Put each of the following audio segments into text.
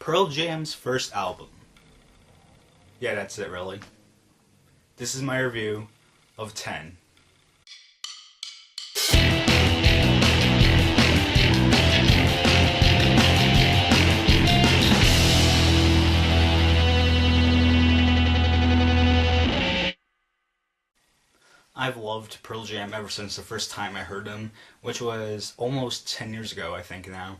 Pearl Jam's first album. Yeah, that's it really. This is my review of 10. I've loved Pearl Jam ever since the first time I heard them, which was almost 10 years ago, I think now.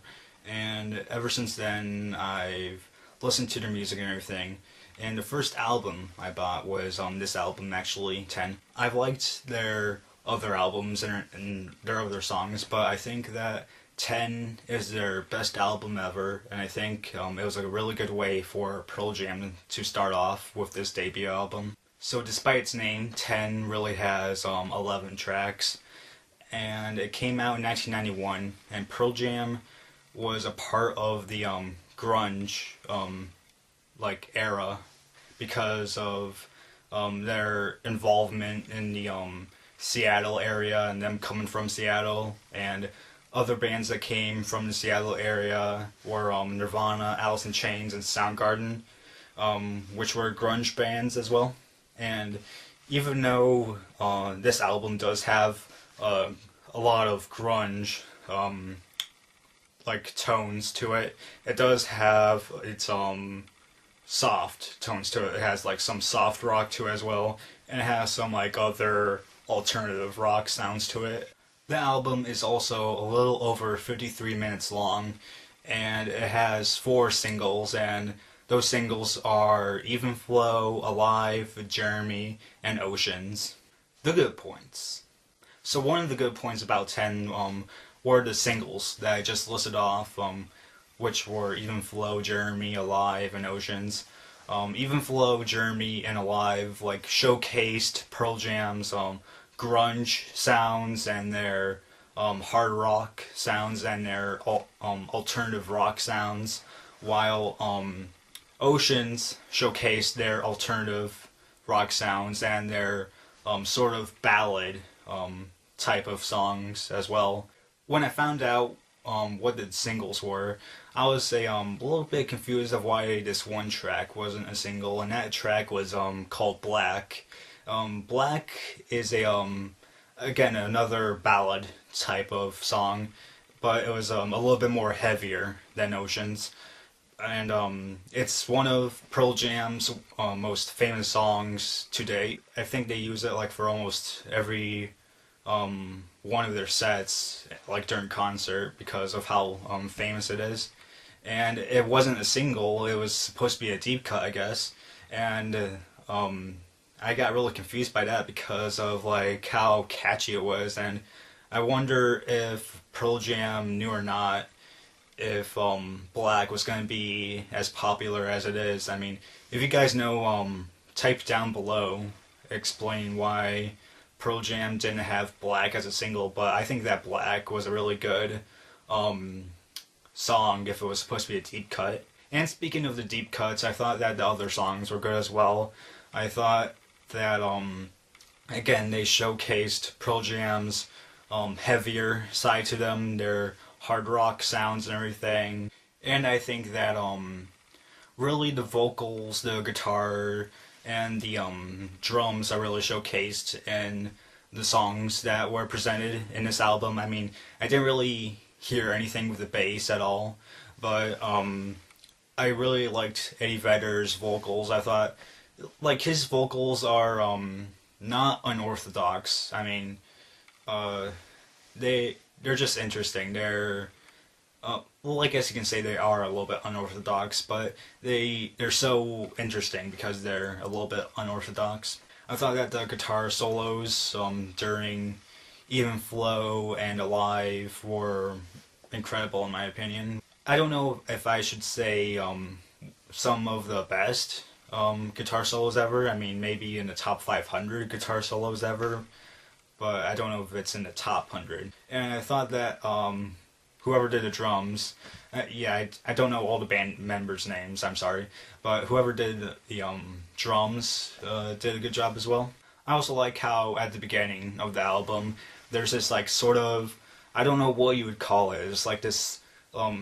And ever since then, I've listened to their music and everything. And the first album I bought was this album, actually, 10. I've liked their other albums and their other songs, but I think that 10 is their best album ever, and I think it was a really good way for Pearl Jam to start off with this debut album. So despite its name, 10 really has 11 tracks, and it came out in 1991, and Pearl Jam was a part of the grunge era because of their involvement in the Seattle area and them coming from Seattle, and other bands that came from the Seattle area were Nirvana, Alice in Chains, and Soundgarden, which were grunge bands as well. And even though this album does have a lot of grunge tones to it, it does have its soft tones to it. It has some soft rock to it as well, and it has some other alternative rock sounds to it. The album is also a little over 53 minutes long, and it has 4 singles, and those singles are Even Flow, Alive, Jeremy, and Oceans. The good points. So one of the good points about 10 were the singles that I just listed off, which were Even Flow, Jeremy, Alive, and Oceans. Even Flow, Jeremy, and Alive showcased Pearl Jam's grunge sounds and their hard rock sounds and their alternative rock sounds, while Oceans showcased their alternative rock sounds and their sort of ballad type of songs as well. When I found out what the singles were, I was a little bit confused of why this one track wasn't a single, and that track was called Black. Black is again another ballad type of song, but it was a little bit more heavier than Oceans. And it's one of Pearl Jam's most famous songs to date. I think they use it for almost every one of their sets, during concert, because of how famous it is. And it wasn't a single, it was supposed to be a deep cut, I guess. And I got really confused by that because of how catchy it was, and I wonder if Pearl Jam knew or not if Black was going to be as popular as it is. I mean, if you guys know, type down below, explain why Pearl Jam didn't have Black as a single, but I think that Black was a really good song if it was supposed to be a deep cut. And speaking of the deep cuts, I thought that the other songs were good as well. I thought that, again, they showcased Pearl Jam's heavier side to them, their hard rock sounds and everything. And I think that really the vocals, the guitar, and the drums are really showcased in the songs that were presented in this album. I mean, I didn't really hear anything with the bass at all, but I really liked Eddie Vedder's vocals. I thought his vocals are not unorthodox. I mean, they're just interesting. They're well, I guess you can say they are a little bit unorthodox, but they're so interesting because they're a little bit unorthodox. I thought that the guitar solos during Even Flow and Alive were incredible in my opinion. I don't know if I should say some of the best guitar solos ever. I mean, maybe in the top 500 guitar solos ever, but I don't know if it's in the top 100. And I thought that whoever did the drums, I don't know all the band members' names, I'm sorry, but whoever did the drums did a good job as well. I also like how at the beginning of the album there's this sort of, I don't know what you would call it, it's this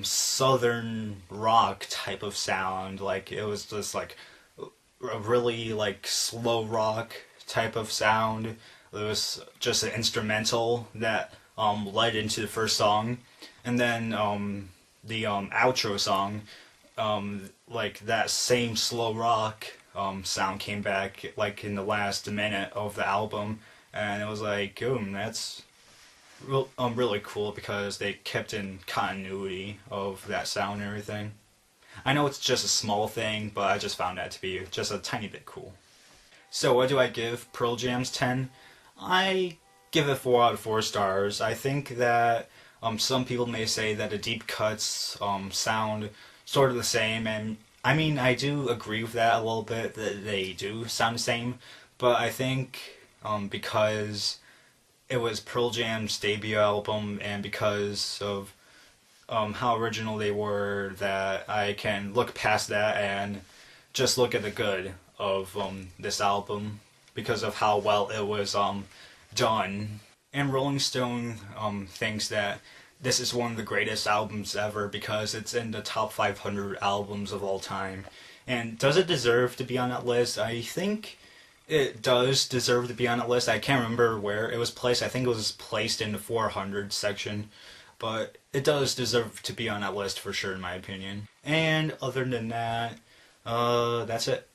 southern rock type of sound. Like it was just like a really like slow rock type of sound. It was just an instrumental that led into the first song, and then the outro song, like that same slow rock sound came back like in the last minute of the album, and it was like, that's really cool because they kept in continuity of that sound and everything. I know it's just a small thing, but I just found that to be just a tiny bit cool. So what do I give Pearl Jam's 10? I give it 4 out of 4 stars. I think that some people may say that the deep cuts sound sort of the same, and I mean, I do agree with that a little bit, that they do sound the same, but I think because it was Pearl Jam's debut album and because of how original they were, that I can look past that and just look at the good of this album because of how well it was done. And Rolling Stone thinks that this is one of the greatest albums ever because it's in the top 500 albums of all time. And does it deserve to be on that list? I think it does deserve to be on that list. I can't remember where it was placed. I think it was placed in the 400 section. But it does deserve to be on that list for sure, in my opinion. And other than that, that's it.